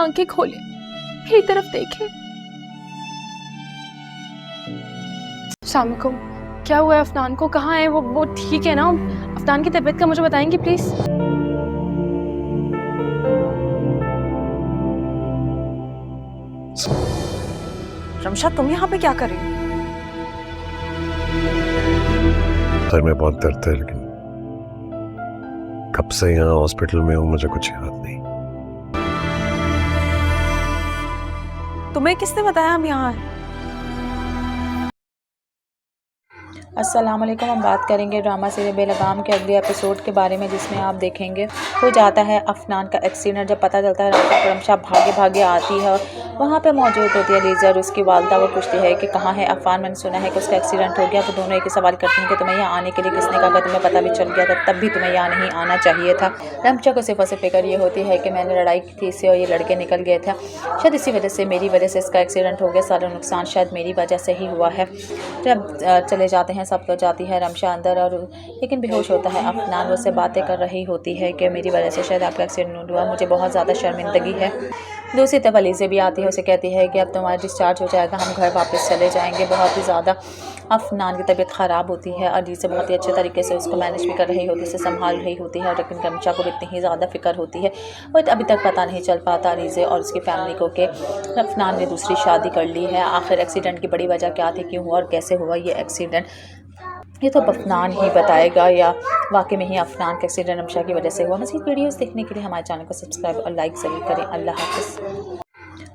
आंखें खोले, मेरी तरफ देखे। अस्सलाम वालेकुम। क्या हुआ है अफनान को? कहाँ है वो ठीक है ना? अफनान की तबीयत का मुझे बताएंगे प्लीज। रमशा, तुम यहाँ पे क्या कर रही हो? सर में बहुत दर्द है, लेकिन कब से यहाँ हॉस्पिटल में हूँ मुझे कुछ याद नहीं। तुम्हें किसने बताया हम यहाँ हैं? अस्सलाम वालेकुम। हम बात करेंगे ड्रामा सीरियल बेलगाम के अगले एपिसोड के बारे में, जिसमें आप देखेंगे हो जाता है अफनान का एक्सीडेंट। जब पता चलता है रमशा भागे भागे आती है, वहाँ पे मौजूद होती है लीजा और उसकी वालदा। वो पूछती है कि कहाँ है अफनान, मैंने सुना है कि उसका एक्सीडेंट हो गया। वो दोनों एक ही सवाल करती हैं कि तुम्हें यहाँ आने के लिए किसने कहा? तुम्हें पता भी चल गया था, तब भी तुम्हें यहाँ नहीं आना चाहिए था। रमशा को सिर्फ फिक्र ये होती है कि मैंने लड़ाई की थी इससे और ये लड़के निकल गए थे, शायद इसी वजह से, मेरी वजह से इसका एक्सीडेंट हो गया। सारा नुकसान शायद मेरी वजह से ही हुआ है। जब चले जाते हैं सब लोग, जाती है रमशा अंदर और लेकिन बेहोश होता है अफनान। वो से बातें कर रही होती है कि मेरी वजह से शायद आपका एक्सीडेंट हुआ, मुझे बहुत ज़्यादा शर्मिंदगी है। दूसरी तरफ अलीज़ा भी आती है, उसे कहती है कि अब तुम्हारा डिस्चार्ज हो जाएगा, हम घर वापस चले जाएंगे। बहुत ही ज़्यादा अफनान की तबीयत ख़राब होती है। अलीज़ा बहुत ही अच्छे तरीके से उसको मैनेज भी कर रही होती है, उसे संभाल रही होती है, लेकिन रमशा को भी इतनी ही ज़्यादा फिक्र होती है। और अभी तक पता नहीं चल पाता अलीज़ा और उसकी फैमिली को कि अफनान ने दूसरी शादी कर ली है। आखिर एक्सीडेंट की बड़ी वजह क्या थी, क्यों हुआ और कैसे हुआ ये एक्सीडेंट, ये तो अफनान ही बताएगा या वाकई में ही अफनान का एक्सीडेंट रमशा की वजह से हुआ। मज़ीद वीडियोस देखने के लिए हमारे चैनल को सब्सक्राइब और लाइक ज़रूर करें। अल्लाह हाफ़िज़।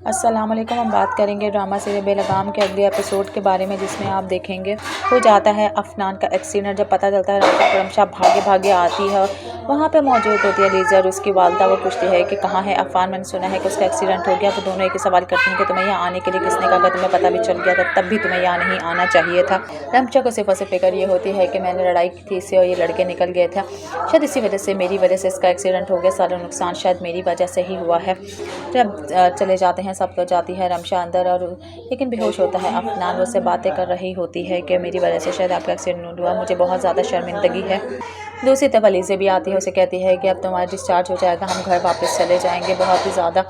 अस्सलाम वालेकुम। हम बात करेंगे ड्रामा सीरियल बेलगाम के अगले एपिसोड के बारे में, जिसमें आप देखेंगे हो जाता है अफनान का एक्सीडेंट। जब पता चलता है रमशा भागे भागे आती है, वहाँ पे मौजूद होती है लीजा और उसकी वालदा। वो पूछती है कि कहाँ है अफनान, मैंने सुना है कि उसका एक्सीडेंट हो गया। वो दोनों एक ही सवाल करती हैं कि तुम्हें यहाँ आने के लिए किसने कहा? तुम्हें पता भी चल गया था, तब भी तुम्हें यहाँ नहीं आना चाहिए था। रमशा को सिर्फ फिक्र ये होती है कि मैंने लड़ाई की थी इससे और ये लड़के निकल गए थे, शायद इसी वजह से, मेरी वजह से इसका एक्सीडेंट हो गया। सारा नुकसान शायद मेरी वजह से ही हुआ है। जब चले जाते हैं सब लोग, जाती है रमशा अंदर और लेकिन बेहोश होता है अफनान। वो से बातें कर रही होती है कि मेरी वजह से शायद आपका एक्सीडेंट हुआ, मुझे बहुत ज़्यादा शर्मिंदगी है। दूसरी तरफ अलीज़ा भी आती है, उसे कहती है कि अब तुम्हारा डिस्चार्ज हो जाएगा, हम घर वापस चले जाएंगे। बहुत ही ज़्यादा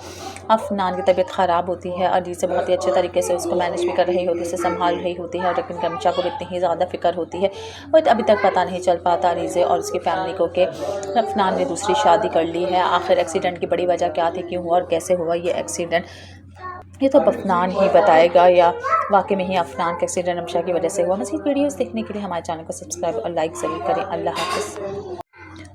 अफनान की तबीयत ख़राब होती है। अलीज़ा बहुत ही अच्छे तरीके से उसको मैनेज भी कर रही होती है, उसे संभाल रही होती है, लेकिन रमशा को भी इतनी ही ज़्यादा फिक्र होती है। और अभी तक पता नहीं चल पाता अलीज़ा और उसकी फैमिली को कि अफनान ने दूसरी शादी कर ली है। आखिर एक्सीडेंट की बड़ी वजह क्या थी, क्यों हुआ और कैसे हुआ ये एक्सीडेंट, ये तो अफनान ही बताएगा या वाकई में ही अफनान का एक्सीडेंट रमशा की वजह से हुआ। मज़ीद वीडियोस देखने के लिए हमारे चैनल को सब्सक्राइब और लाइक ज़रूर करें। अल्लाह हाफ़िज़।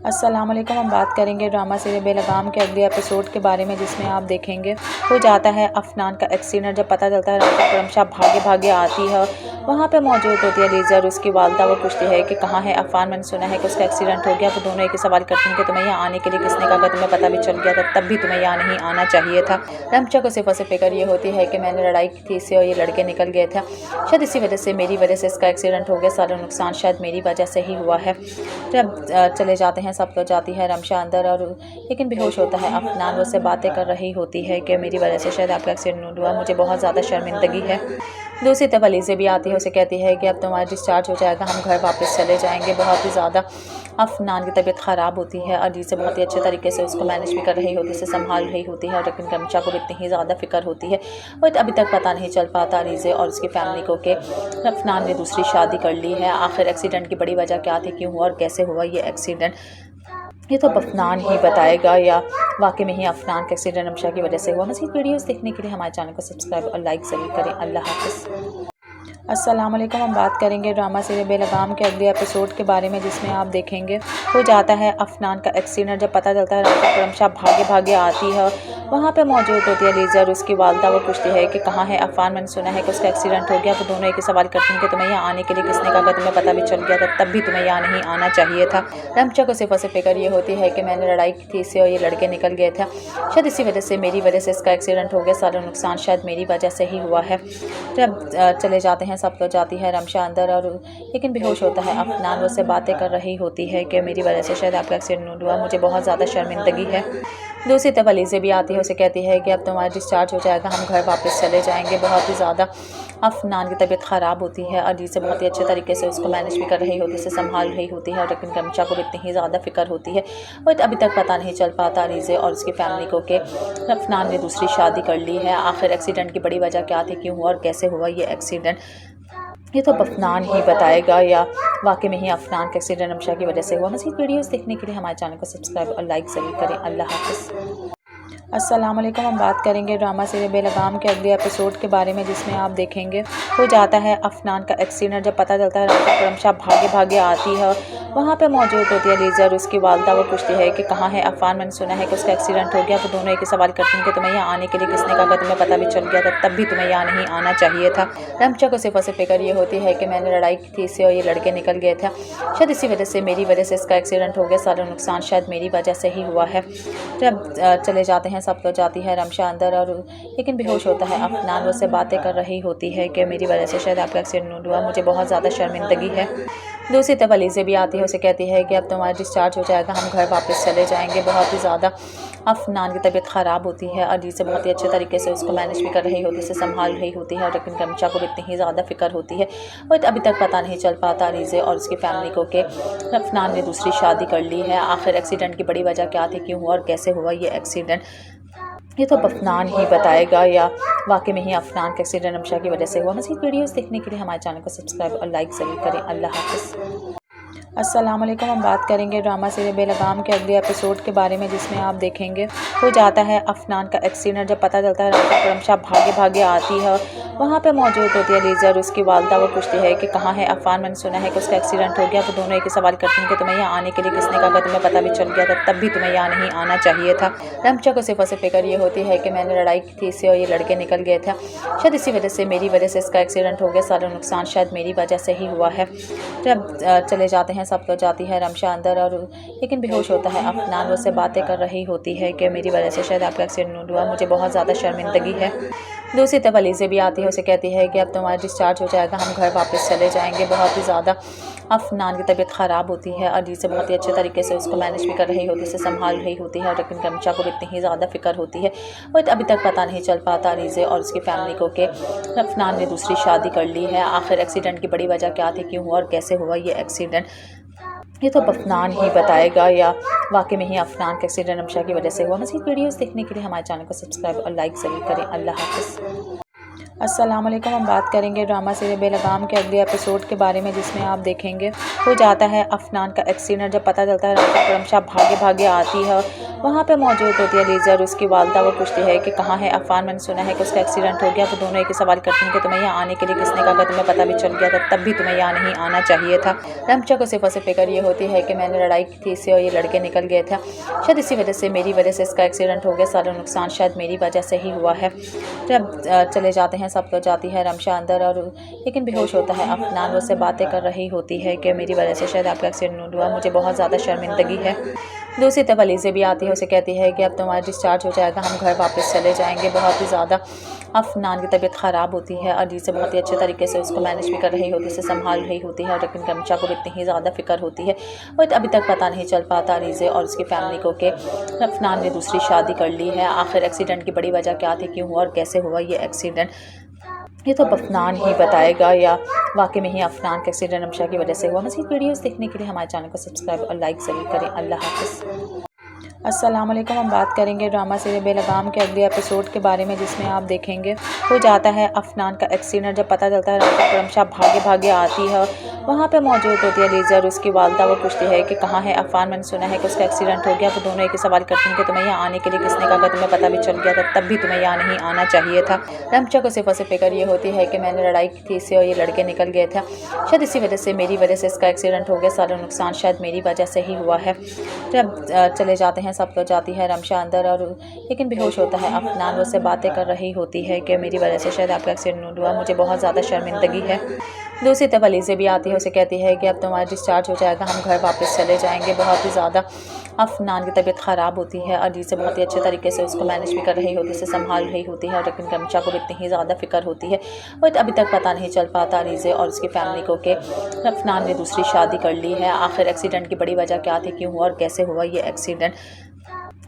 अस्सलाम वालेकुम। हम बात करेंगे ड्रामा सीरियल बेलगाम के अगले एपिसोड के बारे में, जिसमें आप देखेंगे हो जाता है अफनान का एक्सीडेंट। जब पता चलता है रमशा भागे भागे आती है, वहाँ पे मौजूद होती है लीजा और उसकी वालदा। वो पूछती है कि कहाँ है अफनान, मैंने सुना है कि उसका एक्सीडेंट हो गया। वो दोनों एक ही सवाल करती हैं कि तुम्हें यहाँ आने के लिए किसने कहा? तुम्हें पता भी चल गया था, तब भी तुम्हें यहाँ नहीं आना चाहिए था। रमशा को सिर्फ फिक्र ये होती है कि मैंने लड़ाई की थी इससे और ये लड़के निकल गए थे, शायद इसी वजह से, मेरी वजह से इसका एक्सीडेंट हो गया। सारा नुकसान शायद मेरी वजह से ही हुआ है। जब चले जाते हैं सब लोग, जाती है रमशा अंदर और लेकिन बेहोश होता है अफनान। वो से बातें कर रही होती है कि मेरी वजह से शायद आपका एक्सीडेंट हुआ, मुझे बहुत ज़्यादा शर्मिंदगी है। दूसरी तरफ अलीज़ा भी आती है, उसे कहती है कि अब तुम्हारा डिस्चार्ज हो जाएगा, हम घर वापस चले जाएंगे। बहुत ही ज़्यादा अफनान की तबीयत ख़राब होती है। अलीज़ा बहुत ही अच्छे तरीके से उसको मैनेज भी कर रही होती है, उसे संभाल रही होती है, लेकिन रमशा को भी इतनी ही ज़्यादा फिक्र होती है। और अभी तक पता नहीं चल पाता अलीज़ा और उसकी फैमिली को कि अफनान ने दूसरी शादी कर ली है। आखिर एक्सीडेंट की बड़ी वजह क्या थी, क्यों हुआ और कैसे हुआ ये एक्सीडेंट, ये तो अफनान ही बताएगा या वाकई में ही अफनान का एक्सीडेंट रमशा की वजह से हुआ। मज़ीद वीडियोस देखने के लिए हमारे चैनल को सब्सक्राइब और लाइक ज़रूर करें। अल्लाह हाफ़िज़। अस्सलाम वालेकुम। हम बात करेंगे ड्रामा सीरियल बेलगाम के अगले एपिसोड के बारे में, जिसमें आप देखेंगे हो जाता है अफनान का एक्सीडेंट। जब पता चलता है रमशा भागे भागे आती है, वहाँ पे मौजूद होती है लीजा और उसकी वालदा। वो पूछती है कि कहाँ है अफनान, मैंने सुना है कि उसका एक्सीडेंट हो गया। वो दोनों एक ही सवाल करती हैं कि तुम्हें यहाँ आने के लिए किसने कहा? तुम्हें पता भी चल गया था, तब भी तुम्हें यहाँ नहीं आना चाहिए था। रमशा को सिर्फ फिक्र ये होती है कि मैंने लड़ाई की थी इससे और ये लड़के निकल गए थे, शायद इसी वजह से, मेरी वजह से इसका एक्सीडेंट हो गया। सारा नुकसान शायद मेरी वजह से ही हुआ है। जब चले जाते हैं हैं सब तो जाती है रमशा अंदर और लेकिन बेहोश होता है अफनान। वो उससे बातें कर रही होती है कि मेरी वजह से शायद आपका एक्सीडेंट हुआ, मुझे बहुत ज़्यादा शर्मिंदगी है। दूसरी तरफ अलीज़ा भी आती है, उसे कहती है कि अब तुम्हारा डिस्चार्ज हो जाएगा, हम घर वापस चले जाएंगे। बहुत ही ज़्यादा अफनान की तबीयत ख़राब होती है। अलीज़ा बहुत ही अच्छे तरीके से उसको मैनेज भी कर रही होती है, उसे संभाल रही होती है, लेकिन रमशा को इतनी ही ज़्यादा फ़िक्र होती है। और अभी तक पता नहीं चल पाता अलीज़ा और उसकी फैमिली को कि अफनान ने दूसरी शादी कर ली है। आखिर एक्सीडेंट की बड़ी वजह क्या थी, क्यों हुआ और कैसे हुआ ये एक्सीडेंट, ये तो अफनान ही बताएगा या वाकई में ही अफनान का एक्सीडेंट रमशा की वजह से हुआ। मज़ीद वीडियोस देखने के लिए हमारे चैनल को सब्सक्राइब और लाइक ज़रूर करें। अल्लाह हाफ़िज़। अस्सलाम वालेकुम। हम बात करेंगे ड्रामा सीरियल बेलगाम के अगले एपिसोड के बारे में, जिसमें आप देखेंगे हो जाता है अफनान का एक्सीडेंट। जब पता चलता है रमशा भागे भागे आती है, वहाँ पे मौजूद होती है अलीज़ा और उसकी वालदा। वो पूछती है कि कहाँ है अफनान, मैंने सुना है कि उसका एक्सीडेंट हो गया। वो दोनों एक ही सवाल करती हैं कि तुम्हें यहाँ आने के लिए किसने कहा, तुम्हें पता भी चल गया था तब भी तुम्हें यहाँ नहीं आना चाहिए था। रमशा को सिर्फ फिक्र ये होती है कि मैंने लड़ाई की थी इससे और ये लड़के निकल गए थे, शायद इसी वजह से मेरी वजह से इसका एक्सीडेंट हो गया, सारा नुकसान शायद मेरी वजह से ही हुआ है। जब चले जाते हैं सब तो जाती है रमशा अंदर और लेकिन बेहोश होता है अफनान। वो उससे बातें कर रही होती है कि मेरी वजह से शायद आपका एक्सीडेंट हुआ, मुझे बहुत ज़्यादा शर्मिंदगी है। दूसरी तरफ अलीज़ा भी आती है, उसे कहती है कि अब तुम्हारा डिस्चार्ज हो जाएगा, हम घर वापस चले जाएंगे। बहुत ही ज़्यादा अफनान की तबीयत ख़राब होती है। अलीज़ा बहुत ही अच्छे तरीके से उसको मैनेज भी कर रही होती है, उसे संभाल रही होती है, लेकिन रमशा को इतनी ही ज़्यादा फ़िक्र होती है। और अभी तक पता नहीं चल पाता अलीज़ा और उसकी फैमिली को कि अफनान ने दूसरी शादी कर ली है। आखिर एक्सीडेंट की बड़ी वजह क्या थी, क्यों हुआ और कैसे हुआ ये एक्सीडेंट, ये तो अफनान ही बताएगा या वाकई में ही अफनान का एक्सीडेंट रमशा की वजह से हुआ। मज़ीद वीडियोस देखने के लिए हमारे चैनल को सब्सक्राइब और लाइक ज़रूर करें। अल्लाह हाफ़िज़। अस्सलाम वालेकुम। हम बात करेंगे ड्रामा सीरियल बेलगाम के अगले एपिसोड के बारे में, जिसमें आप देखेंगे हो जाता है अफनान का एक्सीडेंट। जब पता चलता है रमशा भागे भागे आती है, वहाँ पे मौजूद होती है अलीज़ा और उसकी वालदा। वो पूछती है कि कहाँ है अफनान, मैंने सुना है कि उसका एक्सीडेंट हो गया। वो दोनों एक ही सवाल करती हैं कि तुम्हें यहाँ आने के लिए किसने कहा, तुम्हें पता भी चल गया था तब भी तुम्हें यहाँ नहीं आना चाहिए था। रमशा को सिर्फ फ़िक्र ये होती है कि मैंने लड़ाई की थी इससे और ये लड़के निकल गए थे, शायद इसी वजह से मेरी वजह से इसका एक्सीडेंट हो गया, सारा नुकसान शायद मेरी वजह से ही हुआ है। जब चले जाते हैं सब तो जाती है रमशा अंदर और लेकिन बेहोश होता है अफनान। वो उससे बातें कर रही होती है कि मेरी वजह से शायद आपका एक्सीडेंट हुआ, मुझे बहुत ज़्यादा शर्मिंदगी है। दूसरी तरफ अलीज़ा भी आती है, उसे कहती है कि अब तुम्हारा डिस्चार्ज हो जाएगा, हम घर वापस चले जाएंगे। बहुत ही ज़्यादा अफनान की तबीयत ख़राब होती है। अलीज़ा बहुत ही अच्छे तरीके से उसको मैनेज भी कर रही होती है, उसे संभाल रही होती है, लेकिन रमशा को इतनी ही ज़्यादा फ़िक्र होती है। और अभी तक पता नहीं चल पाता अलीज़ा और उसकी फैमिली को कि अफनान ने दूसरी शादी कर ली है। आखिर एक्सीडेंट की बड़ी वजह क्या थी, क्यों हुआ और कैसे हुआ ये एक्सीडेंट, ये तो अफनान ही बताएगा या वाकई में ही अफनान का एक्सीडेंट रमशा की वजह से हुआ। मज़ीद वीडियोस देखने के लिए हमारे चैनल को सब्सक्राइब और लाइक ज़रूर करें। अल्लाह हाफ़िज़। अस्सलाम वालेकुम। हम बात करेंगे ड्रामा सीरियल बेलगाम के अगले एपिसोड के बारे में, जिसमें आप देखेंगे हो जाता है अफनान का एक्सीडेंट। जब पता चलता है रमशा भागे भागे आती है, वहाँ पे मौजूद होती है अलीज़ा और उसकी वालदा। वो पूछती है कि कहाँ है अफनान, मैंने सुना है कि उसका एक्सीडेंट हो गया। वो दोनों एक ही सवाल करती हैं कि तुम्हें यहाँ आने के लिए किसने कहा, तुम्हें पता भी चल गया था तब भी तुम्हें यहाँ नहीं आना चाहिए था। रमशा को सिर्फ फ़िक्र ये होती है कि मैंने लड़ाई की थी इससे और ये लड़के निकल गए थे, शायद इसी वजह से मेरी वजह से इसका एक्सीडेंट हो गया, सारा नुकसान शायद मेरी वजह से ही हुआ है। जब चले जाते हैं सब तो जाती है रमशा अंदर और लेकिन बेहोश होता है अफनान। वो उससे बातें कर रही होती है कि मेरी वजह से शायद आपका एक्सीडेंट हुआ, मुझे बहुत ज़्यादा शर्मिंदगी है। दूसरी तरफ अलीज़ा भी आती है, उसे कहती है कि अब तुम्हारा डिस्चार्ज हो जाएगा, हम घर वापस चले जाएंगे। बहुत ही ज़्यादा अफनान की तबीयत ख़राब होती है। अलीज़ा बहुत ही अच्छे तरीके से उसको मैनेज भी कर रही होती है, उसे संभाल रही होती है, लेकिन रमशा को इतनी ही ज़्यादा फ़िक्र होती है। और अभी तक पता नहीं चल पाता अलीज़ा और उसकी फैमिली को कि अफनान ने दूसरी शादी कर ली है। आखिर एक्सीडेंट की बड़ी वजह क्या थी, क्यों हुआ और कैसे हुआ ये एक्सीडेंट, ये तो अफनान ही बताएगा या वाकई में ही अफनान का एक्सीडेंट रमशा की वजह से हुआ। मज़ीद वीडियोस देखने के लिए हमारे चैनल को सब्सक्राइब और लाइक ज़रूर करें। अल्लाह हाफ़िज़। अस्सलाम वालेकुम। हम बात करेंगे ड्रामा सीरियल बेलगाम के अगले एपिसोड के बारे में, जिसमें आप देखेंगे हो जाता है अफनान का एक्सीडेंट। जब पता चलता है रमशा भागे भागे आती है, वहाँ पे मौजूद होती है अलीज़ा और उसकी वालदा। वो पूछती है कि कहाँ है अफनान, मैंने सुना है कि उसका एक्सीडेंट हो गया। वो दोनों एक ही सवाल करती हैं कि तुम्हें यहाँ आने के लिए किसने कहा, तुम्हें पता भी चल गया था तब भी तुम्हें यहाँ नहीं आना चाहिए था। रमशा को सिर्फ फ़िक्र ये होती है कि मैंने लड़ाई की थी इससे और ये लड़के निकल गए थे, शायद इसी वजह से मेरी वजह से इसका एक्सीडेंट हो गया, सारा नुकसान शायद मेरी वजह से ही हुआ है। जब चले जाते हैं सब तो जाती है रमशा अंदर और लेकिन बेहोश होता है अफनान। वो से बातें कर रही होती है कि मेरी वजह से शायद आपका एक्सीडेंट हुआ, मुझे बहुत ज़्यादा शर्मिंदगी है। दूसरी तरफ अलीज़ा भी आती है, उसे कहती है कि अब तुम्हारा डिस्चार्ज हो जाएगा, हम घर वापस चले जाएंगे। बहुत ही ज़्यादा अफनान की तबीयत ख़राब होती है। अलीज़ा बहुत ही अच्छे तरीके से उसको मैनेज भी कर रही होती है, उसे संभाल रही होती है, लेकिन रमशा को इतनी ही ज़्यादा फ़िक्र होती है। और अभी तक पता नहीं चल पाता अलीज़ा और उसकी फैमिली को कि अफनान ने दूसरी शादी कर ली है। आखिर एक्सीडेंट की बड़ी वजह क्या थी, क्यों हुआ और कैसे हुआ ये एक्सीडेंट,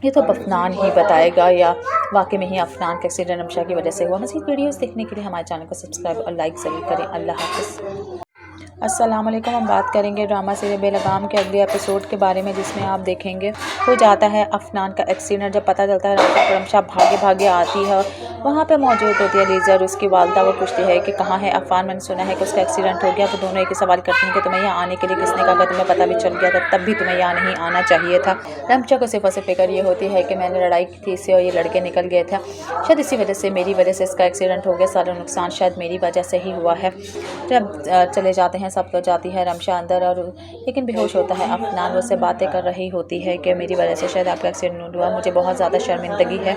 ये तो अफनान ही बताएगा या वाकई में ही अफनान का एक्सीडेंट रमशा की वजह से हुआ। मज़ीद वीडियोस देखने के लिए हमारे चैनल को सब्सक्राइब और लाइक ज़रूर करें। अल्लाह हाफ़िज़। अस्सलाम वालेकुम। हम बात करेंगे ड्रामा सीरियल बेलगाम के अगले एपिसोड के बारे में, जिसमें आप देखेंगे हो जाता है अफनान का एक्सीडेंट। जब पता चलता है रमशा भागे भागे आती है, वहाँ पे मौजूद होती है अलीज़ा और उसकी वालदा। वो पूछती है कि कहाँ है अफनान, मैंने सुना है कि उसका एक्सीडेंट हो गया। वो दोनों एक ही सवाल करती हैं कि तुम्हें यहाँ आने के लिए किसने कहा, तुम्हें पता भी चल गया था तब भी तुम्हें यहाँ नहीं आना चाहिए था। रमशा को सिर्फ फिक्र ये होती है कि मैंने लड़ाई की थी इससे और ये लड़के निकल गए थे, शायद इसी वजह से मेरी वजह से इसका एक्सीडेंट हो गया, सारा नुकसान शायद मेरी वजह से ही हुआ है। जब चले जाते हैं सब तो जाती है रमशा अंदर और लेकिन बेहोश होता है अफनान। वो से बातें कर रही होती है कि मेरी वजह से शायद आपका एक्सीडेंट हुआ, मुझे बहुत ज़्यादा शर्मिंदगी है।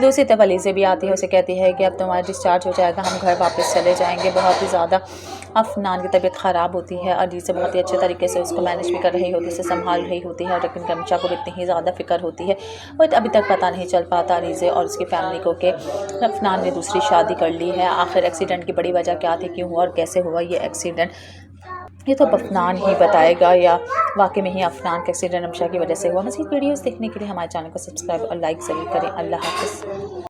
दूसरी तरफ अलीज़ा भी आती है, उसे कहती है कि अब तुम्हारा डिस्चार्ज हो जाएगा, हम घर वापस चले जाएंगे। बहुत ही ज़्यादा अफनान की तबीयत ख़राब होती है। अलीज़ा बहुत ही अच्छे तरीके से उसको मैनेज भी कर रही होती है, उसे संभाल रही होती है, लेकिन रमशा को इतनी ही ज़्यादा फ़िक्र होती है। और अभी तक पता नहीं चल पाता अलीज़ा और उसकी फैमिली को कि अफनान ने दूसरी शादी कर ली है। आखिर एक्सीडेंट की बड़ी वजह क्या थी, क्यों हुआ और कैसे हुआ ये एक्सीडेंट, ये तो अफनान ही बताएगा या वाकई में ही अफनान का एक्सीडेंट रमशा की वजह से हुआ। मज़ीद वीडियोस देखने के लिए हमारे चैनल को सब्सक्राइब और लाइक ज़रूर करें। अल्लाह हाफ़िज़।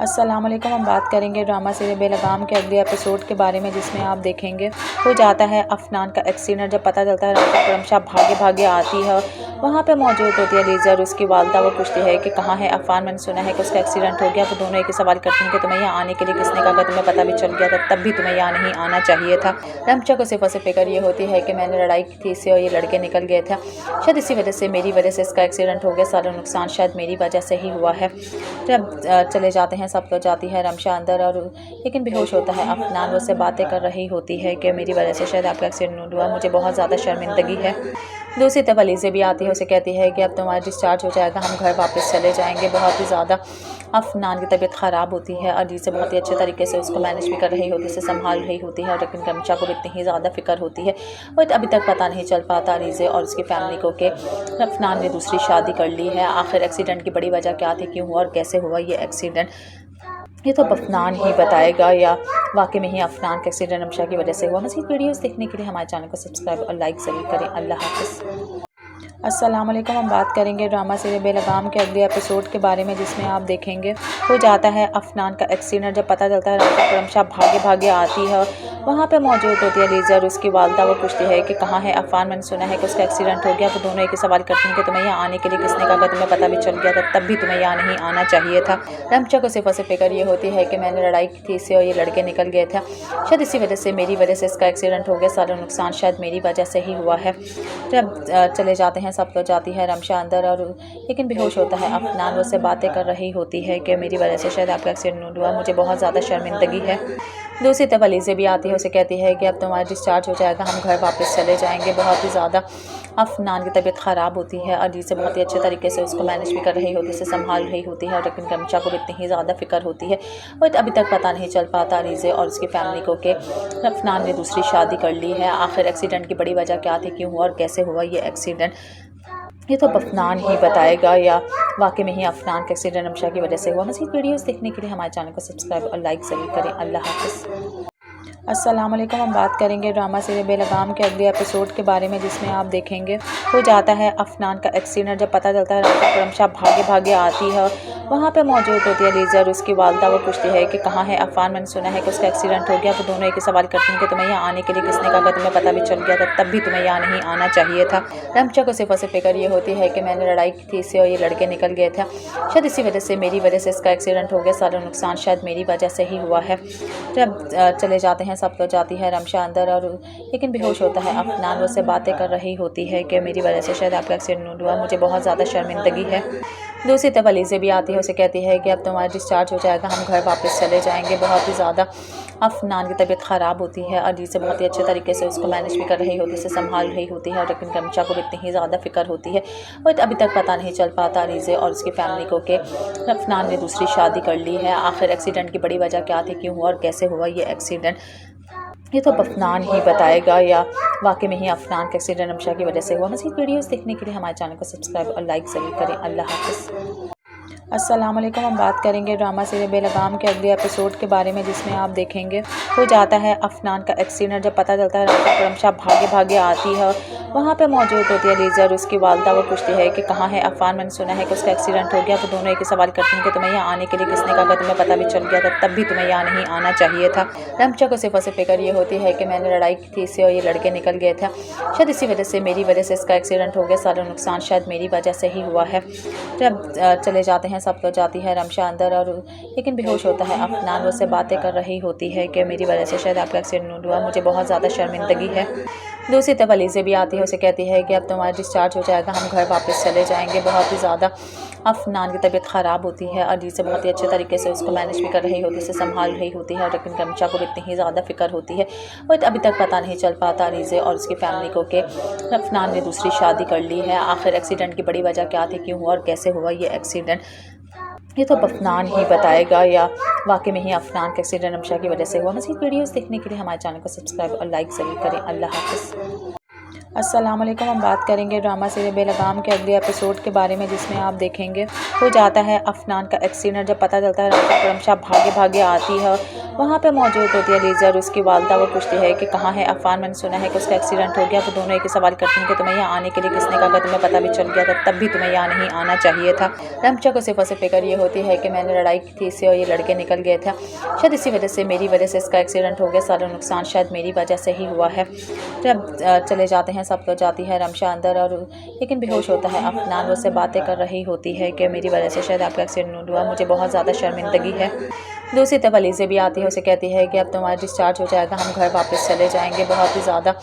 अस्सलाम वालेकुम। हम बात करेंगे ड्रामा सीरियल बेलगाम के अगले एपिसोड के बारे में, जिसमें आप देखेंगे हो जाता है अफनान का एक्सीडेंट। जब पता चलता है रमशा भागे भागे आती है, वहाँ पे मौजूद होती है अलीज़ा और उसकी वालदा। वो पूछती है कि कहाँ है अफनान, मैंने सुना है कि उसका एक्सीडेंट हो गया। वो दोनों एक ही सवाल करती हैं कि तुम्हें यहाँ आने के लिए किसने कहा, तुम्हें पता भी चल गया था तब भी तुम्हें यहाँ नहीं आना चाहिए था। रमशा को सिर्फ फिक्र ये होती है कि मैंने लड़ाई की थी इससे और ये लड़के निकल गए थे, शायद इसी वजह से मेरी वजह से इसका एक्सीडेंट हो गया, सारा नुकसान शायद मेरी वजह से ही हुआ है। जब चले जाते हैं सब तो जाती है रमशा अंदर और लेकिन बेहोश होता है अफनान। वो से बातें कर रही होती है कि मेरी वजह से शायद आपका एक्सीडेंट हुआ, मुझे बहुत ज़्यादा शर्मिंदगी है। दूसरी तरफ अलीज़ा भी आती है, उसे कहती है कि अब तुम्हारा डिस्चार्ज हो जाएगा, हम घर वापस चले जाएंगे। बहुत ही ज़्यादा अफनान की तबीयत ख़राब होती है। अलीज़ा बहुत ही अच्छे तरीके से उसको मैनेज भी कर रही होती है, उसे संभाल रही होती है, लेकिन रमशा को इतनी ही ज़्यादा फ़िक्र होती है। और अभी तक पता नहीं चल पाता अलीज़ा और उसकी फैमिली को कि अफनान ने दूसरी शादी कर ली है। आखिर एक्सीडेंट की बड़ी वजह क्या थी, क्यों हुआ और कैसे हुआ ये एक्सीडेंट, ये तो अफनान ही बताएगा या वाकई में ही अफनान का एक्सीडेंट रमशा की वजह से हुआ। मज़ीद वीडियोस देखने के लिए हमारे चैनल को सब्सक्राइब और लाइक ज़रूर करें। अल्लाह हाफ़िज़। अस्सलाम वालेकुम। हम बात करेंगे ड्रामा सीरियल बेलगाम के अगले एपिसोड के बारे में, जिसमें आप देखेंगे हो जाता है अफनान का एक्सीडेंट। जब पता चलता है रमशा भागे भागे आती है, वहाँ पे मौजूद होती है अलीज़ा और उसकी वालदा। वो पूछती है कि कहाँ है अफनान, मैंने सुना है कि उसका एक्सीडेंट हो गया। वो दोनों एक ही सवाल करती हैं कि तुम्हें यहाँ आने के लिए किसने कहा, तुम्हें पता भी चल गया था तब भी तुम्हें यहाँ नहीं आना चाहिए था। रमशा को सिर्फ फिक्र ये होती है कि मैंने लड़ाई की थी इससे और ये लड़के निकल गए थे, शायद इसी वजह से मेरी वजह से इसका एक्सीडेंट हो गया, सारा नुकसान शायद मेरी वजह से ही हुआ है। जब चले जाते हैं सब तो जाती है रमशा अंदर और लेकिन बेहोश होता है अफनान। वो से बातें कर रही होती है कि मेरी वजह से शायद आपका एक्सीडेंट हुआ, मुझे बहुत ज़्यादा शर्मिंदगी है। दूसरी तरफ अलीज़ा भी आती है, उसे कहती है कि अब तुम्हारा डिस्चार्ज हो जाएगा, हम घर वापस चले जाएंगे। बहुत ही ज़्यादा अफनान की तबीयत ख़राब होती है। अलीज़ा बहुत ही अच्छे तरीके से उसको मैनेज भी कर रही होती है, उसे संभाल रही होती है, लेकिन रमशा को इतनी ही ज़्यादा फ़िक्र होती है। और अभी तक पता नहीं चल पाता अलीज़ा और उसकी फैमिली को कि अफनान ने दूसरी शादी कर ली है। आखिर एक्सीडेंट की बड़ी वजह क्या थी, क्यों हुआ और कैसे हुआ ये एक्सीडेंट, ये तो अफनान ही बताएगा या वाकई में ही अफनान का एक्सीडेंट रमशा की वजह से हुआ। मज़ीद वीडियोस देखने के लिए हमारे चैनल को सब्सक्राइब और लाइक ज़रूर करें। अल्लाह हाफ़िज़। अस्सलाम वालेकुम। हम बात करेंगे ड्रामा सीरियल बेलगाम के अगले एपिसोड के बारे में, जिसमें आप देखेंगे हो जाता है अफनान का एक्सीडेंट। जब पता चलता है रमशा भागे भागे आती है, वहाँ पे मौजूद होती है अलीज़ा और उसकी वालदा। वो पूछती है कि कहाँ है अफनान, मैंने सुना है कि उसका एक्सीडेंट हो गया। वो दोनों एक ही सवाल करती हैं कि तुम्हें यहाँ आने के लिए किसने कहा, तुम्हें पता भी चल गया था तब भी तुम्हें यहाँ नहीं आना चाहिए था। रमशा को सिर्फ फिक्र ये होती है कि मैंने लड़ाई की थी इससे और ये लड़के निकल गए थे, शायद इसी वजह से मेरी वजह से इसका एक्सीडेंट हो गया, सारा नुकसान शायद मेरी वजह से ही हुआ है। जब चले जाते हैं सब तो जाती है रमशा अंदर और लेकिन बेहोश होता है अफनान। वो से बातें कर रही होती है कि मेरी वजह से शायद आपका एक्सीडेंट हुआ, मुझे बहुत ज़्यादा शर्मिंदगी है। दूसरी तरफ अलीज़ा भी आती है, उसे कहती है कि अब तुम्हारा डिस्चार्ज हो जाएगा, हम घर वापस चले जाएंगे। बहुत ही ज़्यादा अफनान की तबीयत ख़राब होती है। अलीज़ा बहुत ही अच्छे तरीके से उसको मैनेज भी कर रही होती है, उसे संभाल रही होती है, लेकिन रमशा को इतनी ही ज़्यादा फ़िक्र होती है। और अभी तक पता नहीं चल पाता अलीज़ा और उसकी फैमिली को कि अफनान ने दूसरी शादी कर ली है। आखिर एक्सीडेंट की बड़ी वजह क्या थी, क्यों हुआ और कैसे हुआ ये एक्सीडेंट, ये तो अफनान ही बताएगा या वाकई में ही अफनान का एक्सीडेंट रमशा की वजह से हुआ। मज़ीद वीडियोस देखने के लिए हमारे चैनल को सब्सक्राइब और लाइक ज़रूर करें। अल्लाह हाफ़िज़। अस्सलाम वालेकुम। हम बात करेंगे ड्रामा सीरियल बेलगाम के अगले एपिसोड के बारे में, जिसमें आप देखेंगे हो जाता है अफनान का एक्सीडेंट। जब पता चलता है रमशा भागे भागे आती है, वहाँ पे मौजूद होती है लीज़ा और उसकी वालदा। वो पूछती है कि कहाँ है अफनान, मैंने सुना है कि उसका एक्सीडेंट हो गया। तो दोनों एक ही सवाल करते हैं कि तुम्हें यहाँ आने के लिए किसने कहा, तुम्हें पता भी चल गया था तब भी तुम्हें यहाँ नहीं आना चाहिए था। रमशा को सिर्फ से फिक्र ये होती है कि मैंने लड़ाई की थी इससे और ये लड़के निकल गए थे, शायद इसी वजह से, मेरी वजह से इसका एक्सीडेंट हो गया। सारा नुकसान शायद मेरी वजह से ही हुआ है। जब चले जाते हैं, सब लोग जाती है रमशा अंदर, और लेकिन बेहोश होता है अफनान। वो से बातें कर रही होती है कि मेरी वजह से शायद आपका एक्सीडेंट हुआ, मुझे बहुत ज़्यादा शर्मिंदगी है। दूसरी तरफ अलीज़ा भी आती है, उसे कहती है कि अब तुम्हारा डिस्चार्ज हो जाएगा, हम घर वापस चले जाएंगे। बहुत ही ज़्यादा अफनान की तबीयत ख़राब होती है। अलीज़ा बहुत ही अच्छे तरीके से उसको मैनेज भी कर रही होती है, उसे संभाल रही होती है, लेकिन रमशा को इतनी ही ज़्यादा फ़िक्र होती है। और अभी तक पता नहीं चल पाता अलीज़ा और उसकी फैमिली को कि अफनान ने दूसरी शादी कर ली है। आखिर एक्सीडेंट की बड़ी वजह क्या थी, क्यों हुआ और कैसे हुआ ये एक्सीडेंट, ये तो अफनान ही बताएगा या वाकई में ही अफनान का एक्सीडेंट रमशा की वजह से हुआ। मज़ीद वीडियोस देखने के लिए हमारे चैनल को सब्सक्राइब और लाइक ज़रूर करें। अल्लाह हाफ़िज़। अस्सलाम वालेकुम। हम बात करेंगे ड्रामा सीरियल बेलगाम के अगले एपिसोड के बारे में, जिसमें आप देखेंगे हो जाता है अफनान का एक्सीडेंट। जब पता चलता है रमशा भागे भागे आती है, वहाँ पे मौजूद होती है लीज़ा और उसकी वालदा। वो पूछती है कि कहाँ है अफनान, मैंने सुना है कि उसका एक्सीडेंट हो गया। तो दोनों एक ही सवाल करते हैं कि तुम्हें यहाँ आने के लिए किसने कहा, तुम्हें पता भी चल गया था तब भी तुम्हें यहाँ नहीं आना चाहिए था। रमशा को सिर्फ से फिक्र ये होती है कि मैंने लड़ाई की थी इससे और ये लड़के निकल गए थे, शायद इसी वजह से, मेरी वजह से इसका एक्सीडेंट हो गया। सारा नुकसान शायद मेरी वजह से ही हुआ है। जब चले जाते हैं, सब लोग जाती है रमशा अंदर, और लेकिन बेहोश होता है अफनान। वो से बातें कर रही होती है कि मेरी वजह से शायद आपका एक्सीडेंट हुआ, मुझे बहुत ज़्यादा शर्मिंदगी है। दूसरी तरफ अलीज़ा भी आती है, उसे कहती है कि अब तुम्हारा डिस्चार्ज हो जाएगा, हम घर वापस चले जाएंगे। बहुत ही ज़्यादा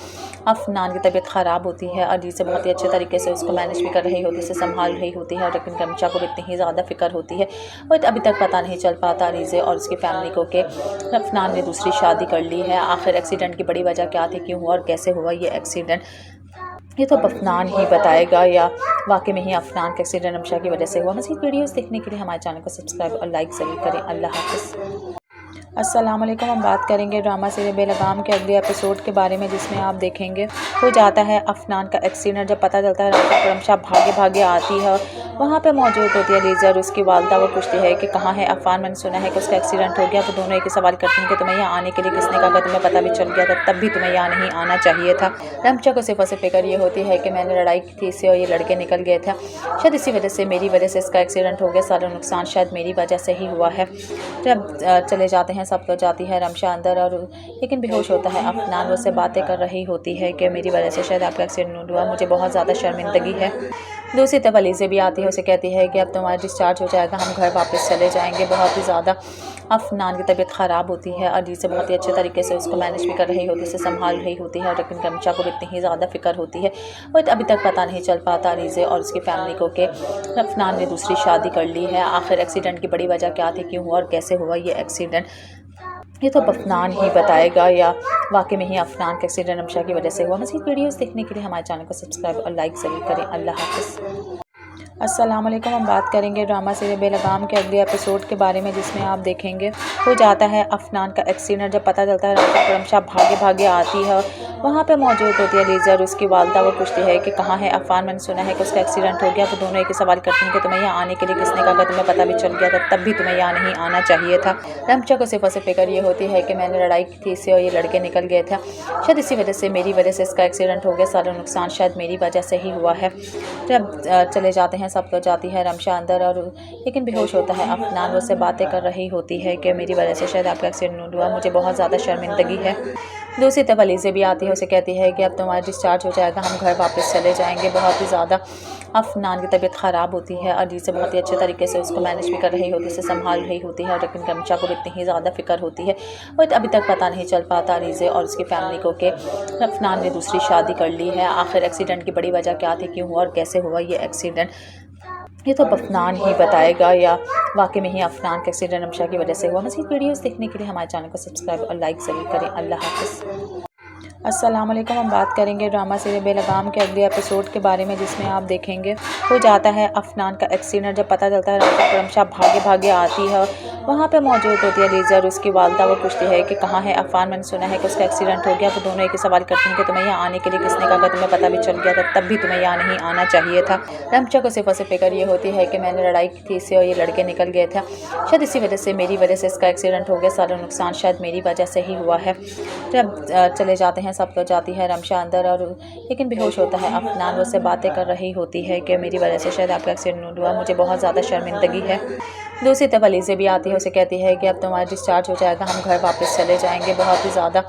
अफनान की तबीयत ख़राब होती है। अलीज़ा बहुत ही अच्छे तरीके से उसको मैनेज भी कर रही होती है, उसे संभाल रही होती है, लेकिन रमशा को इतनी ही ज़्यादा फ़िक्र होती है। और अभी तक पता नहीं चल पाता अलीज़ा और उसकी फैमिली को कि अफनान ने दूसरी शादी कर ली है। आखिर एक्सीडेंट की बड़ी वजह क्या थी, क्यों हुआ और कैसे हुआ ये एक्सीडेंट, ये तो अफनान ही बताएगा या वाकई में ही अफनान का एक्सीडेंट रमशा की वजह से हुआ। मज़ीद वीडियोस देखने के लिए हमारे चैनल को सब्सक्राइब और लाइक ज़रूर करें। अल्लाह हाफ़िज़। अस्सलाम वालेकुम। हम बात करेंगे ड्रामा सीरियल बेलगाम के अगले एपिसोड के बारे में, जिसमें आप देखेंगे हो जाता है अफनान का एक्सीडेंट। जब पता चलता है रमशा भागे भागे आती है, वहाँ पे मौजूद होती है लीज़ा और उसकी वालदा। वो पूछती है कि कहाँ है अफनान, मैंने सुना है कि उसका एक्सीडेंट हो गया। तो दोनों एक ही सवाल करते हैं कि तुम्हें यहाँ आने के लिए किसने कहा, तुम्हें पता भी चल गया था तब भी तुम्हें यहाँ नहीं आना चाहिए था। रमशा को सिर्फ से फिक्र ये होती है कि मैंने लड़ाई की थी इससे और ये लड़के निकल गए थे, शायद इसी वजह से, मेरी वजह से इसका एक्सीडेंट हो गया। सारा नुकसान शायद मेरी वजह से ही हुआ है। जब चले जाते हैं, सब लोग जाती है रमशा अंदर, और लेकिन बेहोश होता है अफनान। वो से बातें कर रही होती है कि मेरी वजह से शायद आपका एक्सीडेंट हुआ, मुझे बहुत ज़्यादा शर्मिंदगी है। दूसरी तरफ अलीज़ा भी आती है, उसे कहती है कि अब तुम्हारा डिस्चार्ज हो जाएगा, हम घर वापस चले जाएंगे। बहुत ही ज़्यादा अफनान की तबीयत ख़राब होती है। अलीज़ा बहुत ही अच्छे तरीके से उसको मैनेज भी कर रही होती है, उसे संभाल रही होती है, लेकिन रमशा को इतनी ही ज़्यादा फ़िक्र होती है। और अभी तक पता नहीं चल पाता अलीज़ा और उसकी फैमिली को कि अफनान ने दूसरी शादी कर ली है। आखिर एक्सीडेंट की बड़ी वजह क्या थी, क्यों हुआ और कैसे हुआ ये एक्सीडेंट, ये तो अफनान ही बताएगा या वाकई में ही अफनान का एक्सीडेंट रमशा की वजह से हुआ। मज़ीद वीडियोस देखने के लिए हमारे चैनल को सब्सक्राइब और लाइक ज़रूर करें। अल्लाह हाफ़िज़। अस्सलाम वालेकुम। हम बात करेंगे ड्रामा सीरियल बेलगाम के अगले एपिसोड के बारे में, जिसमें आप देखेंगे हो जाता है अफनान का एक्सीडेंट। जब पता चलता है रमशा भागे भागे आती है, वहाँ पे मौजूद होती है लीज़ा और उसकी वालदा। वो पूछती है कि कहाँ है अफनान, मैंने सुना है कि उसका एक्सीडेंट हो गया। तो दोनों एक ही सवाल करते हैं कि तुम्हें यहाँ आने के लिए किसने कहा, तुम्हें पता भी चल गया था तब भी तुम्हें यहाँ नहीं आना चाहिए था। रमशा को सिर्फ से फिक्र ये होती है कि मैंने लड़ाई की थी इससे और ये लड़के निकल गए थे, शायद इसी वजह से, मेरी वजह से इसका एक्सीडेंट हो गया। सारा नुकसान शायद मेरी वजह से ही हुआ है। जब चले जाते हैं, सब लोग जाती है रमशा अंदर, और लेकिन बेहोश होता है अफनान। वो से बातें कर रही होती है कि मेरी वजह से शायद आपका एक्सीडेंट हुआ, मुझे बहुत ज़्यादा शर्मिंदगी है। दूसरी तरफ अलीज़ा भी आती है, उसे कहती है कि अब तुम्हारा डिस्चार्ज हो जाएगा, हम घर वापस चले जाएंगे। बहुत ही ज़्यादा अफनान की तबीयत ख़राब होती है। अलीज़ा बहुत ही अच्छे तरीके से उसको मैनेज भी कर रही होती है, उसे संभाल रही होती है, लेकिन रमशा को इतनी ही ज़्यादा फ़िक्र होती है। और अभी तक पता नहीं चल पाता अलीज़ा और उसकी फैमिली को कि अफनान ने दूसरी शादी कर ली है। आखिर एक्सीडेंट की बड़ी वजह क्या थी, क्यों हुआ और कैसे हुआ ये एक्सीडेंट, ये तो अफनान ही बताएगा या वाकई में ही अफनान का एक्सीडेंट रमशा की वजह से हुआ। मज़ीद वीडियोस देखने के लिए हमारे चैनल को सब्सक्राइब और लाइक ज़रूर करें। अल्लाह हाफ़िज़। अस्सलाम वालेकुम। हम बात करेंगे ड्रामा सीरियल बेलगाम के अगले एपिसोड के बारे में, जिसमें आप देखेंगे हो जाता है अफनान का एक्सीडेंट। जब पता चलता है रमशा भागे भागे आती है, वहाँ पे मौजूद होती है लीज़ा और उसकी वालदा। वो पूछती है कि कहाँ है अफान, मैंने सुना है कि उसका एक्सीडेंट हो गया। वो दोनों एक ही सवाल करती हैं कि तुम्हें यहाँ आने के लिए किसने कहा, तुम्हें पता भी चल गया था तब भी तुम्हें यहाँ नहीं आना चाहिए था। रमशा को सिर्फ फिक्र ये होती है कि मैंने लड़ाई की थी इससे और ये लड़के निकल गए थे, शायद इसी वजह से, मेरी वजह से इसका एक्सीडेंट हो गया। सारा नुकसान शायद मेरी वजह से ही हुआ है। जब चले जाते हैं सब, तो जाती है रमशा अंदर और लेकिन बेहोश होता है अफनान। वो से बातें कर रही होती है कि मेरी वजह से शायद आपका एक्सीडेंट हुआ, मुझे बहुत ज़्यादा शर्मिंदगी है। दूसरी तरफ अलीज़ा भी आती है, उसे कहती है कि अब तुम्हारा डिस्चार्ज हो जाएगा, हम घर वापस चले जाएंगे। बहुत ही ज़्यादा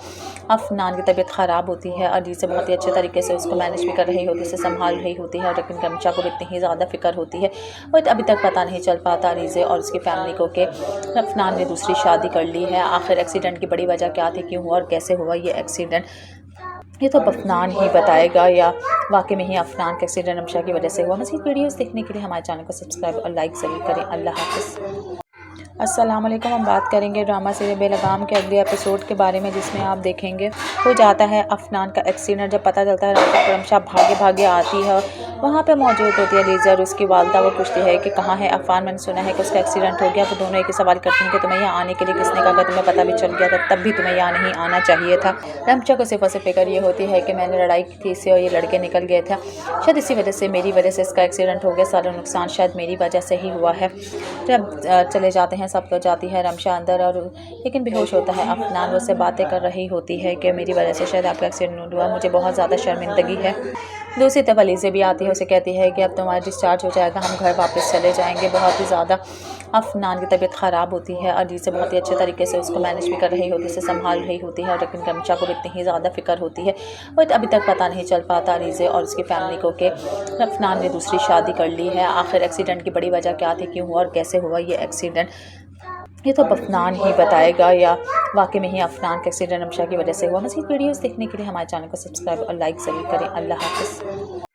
अफनान की तबीयत ख़राब होती है। अलीज़ा बहुत ही अच्छे तरीके से उसको मैनेज भी कर रही होती है, उसे संभाल रही होती है, लेकिन रमशा को भी इतनी ही ज़्यादा फ़िक्र होती है। और अभी तक पता नहीं चल पाता अलीज़ा और उसकी फैमिली को कि अफनान ने दूसरी शादी कर ली है। आखिर एक्सीडेंट की बड़ी वजह क्या थी, क्यों हुआ और कैसे हुआ ये एक्सीडेंट, ये तो अफनान ही बताएगा या वाकई में ही अफनान का एक्सीडेंट रमशा की वजह से हुआ। मज़ीद वीडियोस देखने के लिए हमारे चैनल को सब्सक्राइब और लाइक ज़रूर करें। अल्लाह हाफ़िज़। अस्सलाम वालेकुम। हम बात करेंगे ड्रामा सीरियल बेलगाम के अगले एपिसोड के बारे में, जिसमें आप देखेंगे हो जाता है अफनान का एक्सीडेंट। जब पता चलता है रमशा भागे भागे आती है, वहाँ पे मौजूद होती है लीज़ा और उसकी वालदा। वो पूछती है कि कहाँ है अफान, मैंने सुना है कि उसका एक्सीडेंट हो गया। वो दोनों एक ही सवाल करती हैं कि तुम्हें यहाँ आने के लिए किसने कहा, तुम्हें पता भी चल गया था तब भी तुम्हें यहाँ नहीं आना चाहिए था। रमशा को सिर्फ फिक्र ये होती है कि मैंने लड़ाई की थी इससे और ये लड़के निकल गए थे, शायद इसी वजह से, मेरी वजह से इसका एक्सीडेंट हो गया। सारा नुकसान शायद मेरी वजह से ही हुआ है। जब चले जाते हैं सब, तो जाती है रमशा अंदर और लेकिन बेहोश होता है अफनान। वो से बातें कर रही होती है कि मेरी वजह से शायद आपका एक्सीडेंट हुआ, मुझे बहुत ज़्यादा शर्मिंदगी है। दूसरी तरफ अलीज़ा भी आती है, उसे कहती है कि अब तुम्हारा डिस्चार्ज हो जाएगा, हम घर वापस चले जाएंगे। बहुत ही ज़्यादा अफनान की तबीयत ख़राब होती है। अलीज़ा बहुत ही अच्छे तरीके से उसको मैनेज भी कर रही होती है, उसे संभाल रही होती है, लेकिन रमशा को भी इतनी ही ज़्यादा फ़िक्र होती है। और अभी तक पता नहीं चल पाता अलीज़ा और उसकी फैमिली को कि अफनान ने दूसरी शादी कर ली है। आखिर एक्सीडेंट की बड़ी वजह क्या थी, क्यों हुआ और कैसे हुआ ये एक्सीडेंट, ये तो अफनान ही बताएगा या वाकई में ही अफनान का एक्सीडेंट रमशा की वजह से हुआ। मज़ीद वीडियोस देखने के लिए हमारे चैनल को सब्सक्राइब और लाइक ज़रूर करें। अल्लाह हाफ़िज़।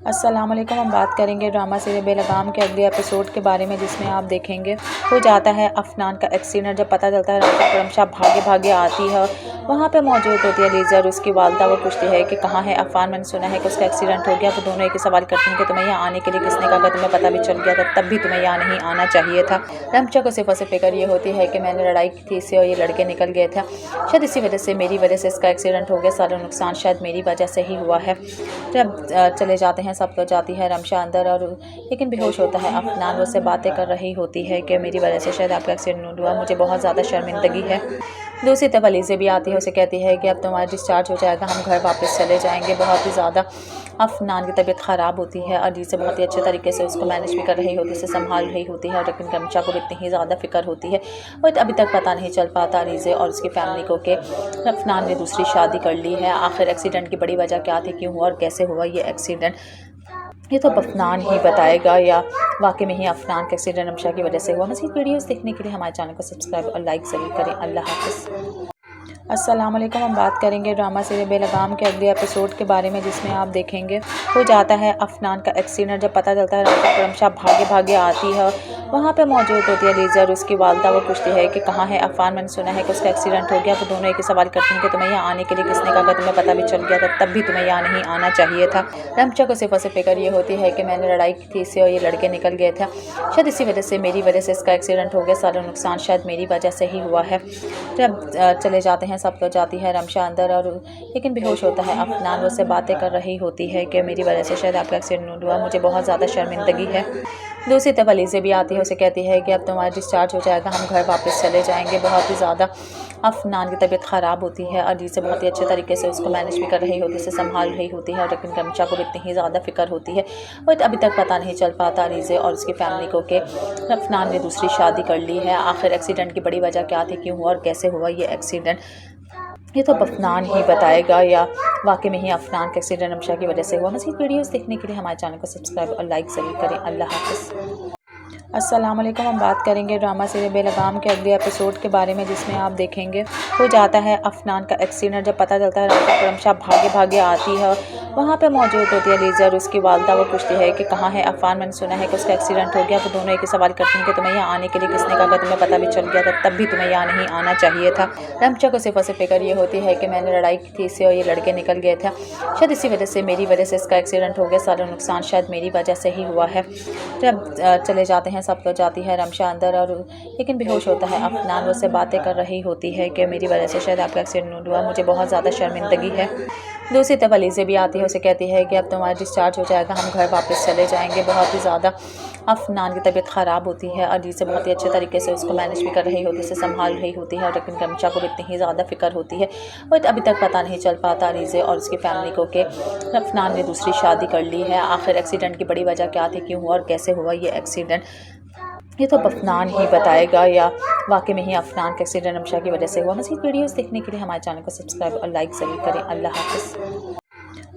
अस्सलाम वालेकुम। हम बात करेंगे ड्रामा सीरियल बेलगाम के अगले एपिसोड के बारे में, जिसमें आप देखेंगे हो जाता है अफनान का एक्सीडेंट। जब पता चलता है रमशा भागे भागे आती है, वहाँ पे मौजूद होती है लीज़ा और उसकी वालदा। वो पूछती है कि कहाँ है अफान, मैंने सुना है कि उसका एक्सीडेंट हो गया। वो दोनों एक ही सवाल करती हैं कि तुम्हें यहाँ आने के लिए किसने कहा, तुम्हें पता भी चल गया था तब भी तुम्हें यहाँ नहीं आना चाहिए था। रमशा को सिर्फ फिक्र ये होती है कि मैंने लड़ाई की थी इससे और ये लड़के निकल गए थे, शायद इसी वजह से, मेरी वजह से इसका एक्सीडेंट हो गया। सारा नुकसान शायद मेरी वजह से ही हुआ है। जब चले जाते हैं सब, तो जाती है रमशा अंदर और लेकिन बेहोश होता है अफनान। वो से बातें कर रही होती है कि मेरी वजह से शायद आपका एक्सीडेंट हुआ, मुझे बहुत ज़्यादा शर्मिंदगी है। दूसरी तरफ अलीज़ा भी आती है, उसे कहती है कि अब तुम्हारा डिस्चार्ज हो जाएगा, हम घर वापस चले जाएंगे। बहुत ही ज़्यादा अफनान की तबीयत ख़राब होती है। अलीज़ा बहुत ही अच्छे तरीके से उसको मैनेज भी कर रही होती है, उसे संभाल रही होती है, लेकिन रमशा को भी इतनी ही ज़्यादा फ़िक्र होती है। और अभी तक पता नहीं चल पाता अलीज़ा और उसकी फैमिली को कि अफनान ने दूसरी शादी कर ली है। आखिर एक्सीडेंट की बड़ी वजह क्या थी, क्यों हुआ और कैसे हुआ ये एक्सीडेंट, ये तो अफनान ही बताएगा या वाकई में ही अफनान का एक्सीडेंट रमशा की वजह से हुआ। मज़ीद वीडियोस देखने के लिए हमारे चैनल को सब्सक्राइब और लाइक ज़रूर करें। अल्लाह हाफ़िज़। अस्सलाम वालेकुम। हम बात करेंगे ड्रामा सीरियल बेलगाम के अगले एपिसोड के बारे में, जिसमें आप देखेंगे हो जाता है अफनान का एक्सीडेंट। जब पता चलता है रमशा भागे भागे आती है, वहाँ पे मौजूद होती है लीज़ा और उसकी वालदा। वो पूछती है कि कहाँ है अफान, मैंने सुना है कि उसका एक्सीडेंट हो गया। वो दोनों एक ही सवाल करती हैं कि तुम्हें यहाँ आने के लिए किसने कहा, तुम्हें पता भी चल गया था तब भी तुम्हें यहाँ नहीं आना चाहिए था। रमशा को सिर्फ फिक्र ये होती है कि मैंने लड़ाई की थी इससे और ये लड़के निकल गए थे, शायद इसी वजह से, मेरी वजह से इसका एक्सीडेंट हो गया। सारा नुकसान शायद मेरी वजह से ही हुआ है। जब चले जाते हैं सब, तो जाती है रमशा अंदर और लेकिन बेहोश होता है अफनान। वो से बातें कर रही होती है कि मेरी वजह से शायद आपका एक्सीडेंट हुआ, मुझे बहुत ज़्यादा शर्मिंदगी है। दूसरी तरफ अलीज़ा भी आती है, उसे कहती है कि अब तुम्हारा डिस्चार्ज हो जाएगा, हम घर वापस चले जाएंगे। बहुत ही ज़्यादा अफनान की तबीयत ख़राब होती है। अलीज़ा बहुत ही अच्छे तरीके से उसको मैनेज भी कर रही होती है, उसे संभाल रही होती है, लेकिन रमशा को भी इतनी ही ज़्यादा फ़िक्र होती है। और अभी तक पता नहीं चल पाता अलीज़ा और उसकी फैमिली को कि अफनान ने दूसरी शादी कर ली है। आखिर एक्सीडेंट की बड़ी वजह क्या थी, क्यों हुआ और कैसे हुआ ये एक्सीडेंट, ये तो अफनान ही बताएगा या वाकई में ही अफनान का एक्सीडेंट रमशा की वजह से हुआ। मज़ीद वीडियोस देखने के लिए हमारे चैनल को सब्सक्राइब और लाइक ज़रूर करें। अल्लाह हाफ़िज़। अस्सलाम वालेकुम। हम बात करेंगे ड्रामा सीरियल बेलगाम के अगले एपिसोड के बारे में, जिसमें आप देखेंगे हो जाता है अफनान का एक्सीडेंट। जब पता चलता है रमशा भागे भागे आती है, वहाँ पे मौजूद होती है लीज़ा और उसकी वालदा। वो पूछती है कि कहाँ है अफ़ान, मैंने सुना है कि उसका एक्सीडेंट हो गया। वो दोनों एक ही सवाल करती हैं कि तुम्हें यहाँ आने के लिए किसने कहा, तुम्हें पता भी चल गया था तब भी तुम्हें यहाँ नहीं आना चाहिए था। रमशा को सिर्फ फिक्र ये होती है कि मैंने लड़ाई की थी इससे और ये लड़के निकल गए थे, शायद इसी वजह से मेरी वजह से इसका एक्सीडेंट हो गया, सारा नुकसान शायद मेरी वजह से ही हुआ है। जब चले जाते हैं सब तो जाती है रमशा अंदर और लेकिन बेहोश होता है अफनान। वो से बातें कर रही होती है कि मेरी वजह से शायद आपका एक्सीडेंट हुआ, मुझे बहुत ज़्यादा शर्मिंदगी है। दूसरी तरफ अलीज़ा भी आती है, उसे कहती है कि अब तुम्हारा डिस्चार्ज हो जाएगा, हम घर वापस चले जाएंगे। बहुत ही ज़्यादा अफनान की तबीयत ख़राब होती है। अलीज़ा बहुत ही अच्छे तरीके से उसको मैनेज भी कर रही होती है, उसे संभाल रही होती है, लेकिन रमशा को इतनी ही ज़्यादा फ़िक्र होती है। और अभी तक पता नहीं चल पाता अलीज़ा और उसकी फैमिली को कि अफनान ने दूसरी शादी कर ली है। आखिर एक्सीडेंट की बड़ी वजह क्या थी, क्यों हुआ और कैसे हुआ ये एक्सीडेंट, ये तो अफनान ही बताएगा या वाकई में ही अफनान का एक्सीडेंट रमशा की वजह से हुआ। मज़ीद वीडियोस देखने के लिए हमारे चैनल को सब्सक्राइब और लाइक ज़रूर करें। अल्लाह हाफ़िज़।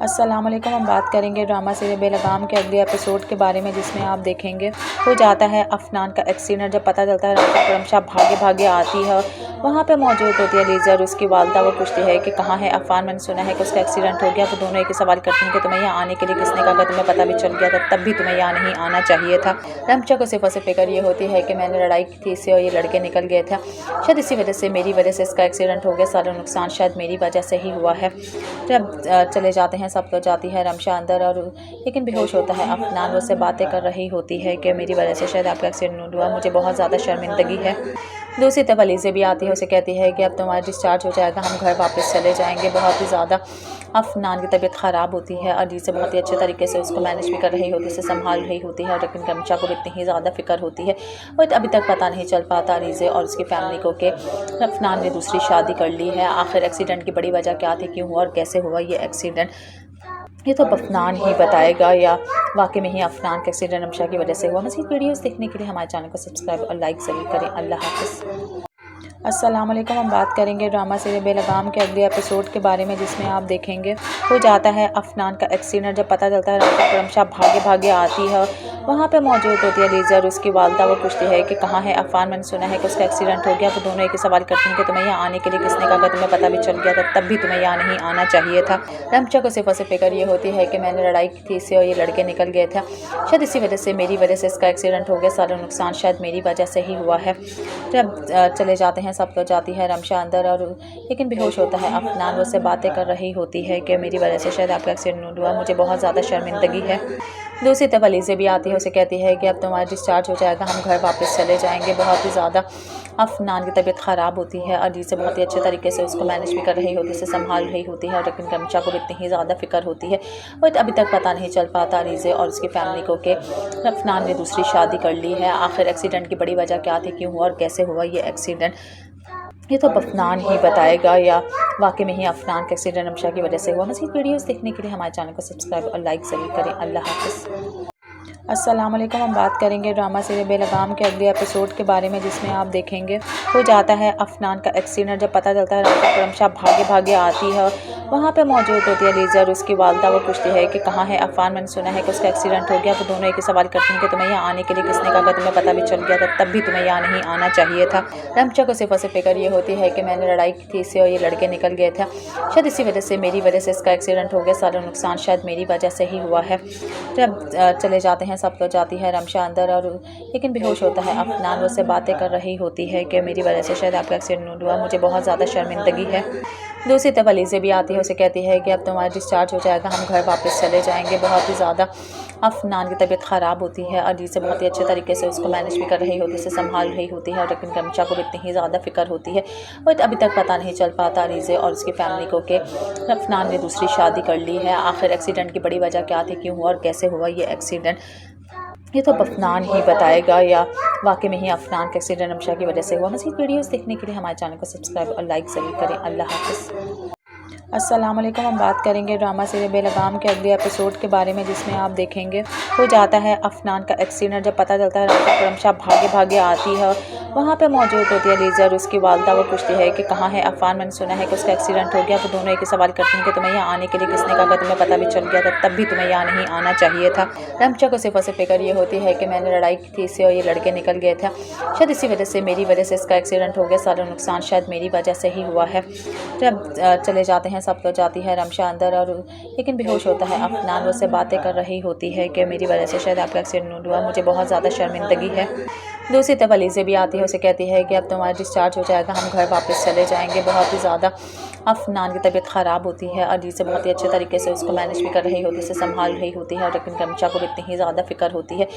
अस्सलाम वालेकुम। हम बात करेंगे ड्रामा सीरियल बेलगाम के अगले एपिसोड के बारे में, जिसमें आप देखेंगे हो जाता है अफनान का एक्सीडेंट। जब पता चलता है रमशा भागे भागे आती है, वहाँ पे मौजूद होती है लीज़ा और उसकी वालदा। वो पूछती है कि कहाँ है अफान, मैंने सुना है कि उसका एक्सीडेंट हो गया। वो दोनों एक ही सवाल करती हैं कि तुम्हें यहाँ आने के लिए किसने कहा, तुम्हें पता भी चल गया था तब भी तुम्हें यहाँ नहीं आना चाहिए था। रमशा को सिर्फ फिक्र ये होती है कि मैंने लड़ाई की थी इससे और ये लड़के निकल गए थे, शायद इसी वजह से मेरी वजह से इसका एक्सीडेंट हो गया, सारा नुकसान शायद मेरी वजह से ही हुआ है। जब चले जाते हैं सब तो जाती है रमशा अंदर और लेकिन बेहोश होता है अफनान। वो से बातें कर रही होती है कि मेरी वजह से शायद आपका एक्सीडेंट हुआ, मुझे बहुत ज़्यादा शर्मिंदगी है। दूसरी तरफ अलीज़ा भी आती है, उसे कहती है कि अब तुम्हारा डिस्चार्ज हो जाएगा, हम घर वापस चले जाएंगे। बहुत ही ज़्यादा अफनान की तबीयत ख़राब होती है। अलीज़ा बहुत ही अच्छे तरीके से उसको मैनेज भी कर रही होती है, उसे संभाल रही होती है, लेकिन रमशा को इतनी ही ज़्यादा फ़िक्र होती है। और अभी तक पता नहीं चल पाता अलीज़ा और उसकी फैमिली को कि अफनान ने दूसरी शादी कर ली है। आखिर एक्सीडेंट की बड़ी वजह क्या थी, क्यों हुआ और कैसे हुआ ये एक्सीडेंट, ये तो अफनान ही बताएगा या वाकई में ही अफनान का एक्सीडेंट रमशा की वजह से हुआ। मज़ीद वीडियोस देखने के लिए हमारे चैनल को सब्सक्राइब और लाइक ज़रूर करें। अल्लाह हाफ़िज़। अस्सलाम वालेकुम। हम बात करेंगे ड्रामा सीरियल बेलगाम के अगले एपिसोड के बारे में, जिसमें आप देखेंगे हो जाता है अफनान का एक्सीडेंट। जब पता चलता है रमशा भागे भागे आती है, वहाँ पे मौजूद होती है लीज़ा और उसकी वालदा। वो पूछती है कि कहाँ है अफान, मैंने सुना है कि उसका एक्सीडेंट हो गया। वो दोनों एक ही सवाल करती हैं कि तुम्हें यहाँ आने के लिए किसने कहा, तुम्हें पता भी चल गया था तब भी तुम्हें यहाँ नहीं आना चाहिए था। रमशा को सिर्फ फिक्र ये होती है कि मैंने लड़ाई की थी इससे और ये लड़के निकल गए थे, शायद इसी वजह से मेरी वजह से इसका एक्सीडेंट हो गया, सारा नुकसान शायद मेरी वजह से ही हुआ है। जब चले जाते हैं सब तो जाती है रमशा अंदर और लेकिन बेहोश होता है अफनान। वो से बातें कर रही होती है कि मेरी वजह से शायद आपका एक्सीडेंट हुआ, मुझे बहुत ज़्यादा शर्मिंदगी है। दूसरी तरफ अलीज़ा भी आती है, उसे कहती है कि अब तुम्हारा डिस्चार्ज हो जाएगा, हम घर वापस चले जाएंगे। बहुत ही ज़्यादा अफनान की तबीयत ख़राब होती है। अलीज़ा बहुत ही अच्छे तरीके से उसको मैनेज भी कर रही होती है, उसे संभाल रही होती है, लेकिन रमशा को इतनी ही ज़्यादा फ़िक्र होती है। और अभी तक पता नहीं चल पाता अलीज़ा और उसकी फैमिली को कि अफनान ने दूसरी शादी कर ली है। आखिर एक्सीडेंट की बड़ी वजह क्या थी, क्यों हुआ और कैसे हुआ ये एक्सीडेंट, ये तो अफनान ही बताएगा या वाकई में ही अफनान का एक्सीडेंट रमशा की वजह से हुआ। मज़ीद वीडियोस देखने के लिए हमारे चैनल को सब्सक्राइब और लाइक ज़रूर करें। अल्लाह हाफ़िज़। अस्सलाम वालेकुम। हम बात करेंगे ड्रामा सीरियल बेलगाम के अगले एपिसोड के बारे में, जिसमें आप देखेंगे हो जाता है अफनान का एक्सीडेंट। जब पता चलता है रमशा भागे भागे आती है, वहाँ पे मौजूद होती है लीज़ा और उसकी वालदा। वो पूछती है कि कहाँ है अफान, मैंने सुना है कि उसका एक्सीडेंट हो गया। वो दोनों एक ही सवाल करती हैं कि तुम्हें यहाँ आने के लिए किसने कहा, तुम्हें पता भी चल गया था तब भी तुम्हें यहाँ नहीं आना चाहिए था। रमशा को सिर्फ फिक्र ये होती है कि मैंने लड़ाई की थी इससे और ये लड़के निकल गए थे, शायद इसी वजह से मेरी वजह से इसका एक्सीडेंट हो गया, सारा नुकसान शायद मेरी वजह से ही हुआ है। जब चले जाते हैं सब तो जाती है रमशा अंदर और लेकिन बेहोश होता है अफनान। वो से बातें कर रही होती है कि मेरी वजह से शायद आपका एक्सीडेंट हुआ, मुझे बहुत ज़्यादा शर्मिंदगी है। दूसरी तरफ अलीज़ा भी आती है, उसे कहती है कि अब तुम्हारा डिस्चार्ज हो जाएगा, हम घर वापस चले जाएंगे। बहुत ही ज़्यादा अफनान की तबीयत ख़राब होती है। अलीज़ा बहुत ही अच्छे तरीके से उसको मैनेज भी कर रही होती है, उसे संभाल रही होती है, लेकिन रमशा को इतनी ही ज़्यादा फ़िक्र होती है। और अभी तक पता नहीं चल पाता अलीज़ा और उसकी फैमिली को कि अफनान ने दूसरी शादी कर ली है। आखिर एक्सीडेंट की बड़ी वजह क्या थी, क्यों हुआ और कैसे हुआ ये एक्सीडेंट, ये तो अफनान ही बताएगा या वाकई में ही अफनान का एक्सीडेंट रमशा की वजह से हुआ। मज़ीद वीडियोस देखने के लिए हमारे चैनल को सब्सक्राइब और लाइक ज़रूर करें। अल्लाह हाफ़िज़। अस्सलाम वालेकुम। हम बात करेंगे ड्रामा सीरियल बेलगाम के अगले एपिसोड के बारे में, जिसमें आप देखेंगे हो जाता है अफनान का एक्सीडेंट। जब पता चलता है रमशा भागे भागे आती है, वहाँ पे मौजूद होती है लीज़ा और उसकी वालदा। वो पूछती है कि कहाँ है अफान, मैंने सुना है कि उसका एक्सीडेंट हो गया। वो दोनों एक ही सवाल करती हैं कि तुम्हें यहाँ आने के लिए किसने कहा, तुम्हें पता भी चल गया था तब भी तुम्हें यहाँ नहीं आना चाहिए था। रमशा को सिर्फ फिक्र ये होती है कि मैंने लड़ाई की थी इससे और ये लड़के निकल गए थे, शायद इसी वजह से मेरी वजह से इसका एक्सीडेंट हो गया, सारा नुकसान शायद मेरी वजह से ही हुआ है। जब चले जाते हैं सब लोग जाती है रमशा अंदर और लेकिन बेहोश होता है अफनान। उससे बातें कर रही होती है कि मेरी वजह से शायद आपका एक्सीडेंट हुआ, मुझे बहुत ज़्यादा शर्मिंदगी है। दूसरी तरफ अलीज़ा भी आती है, उसे कहती है कि अब तुम्हारा डिस्चार्ज हो जाएगा, हम घर वापस चले जाएंगे। बहुत ही ज़्यादा अफनान की तबीयत ख़राब होती है। अलीज़ा बहुत ही अच्छे तरीके से उसको मैनेज भी कर रही होती है, उसे संभाल रही होती है, लेकिन रमशा को इतनी ही ज़्यादा फ़िक्र होती है।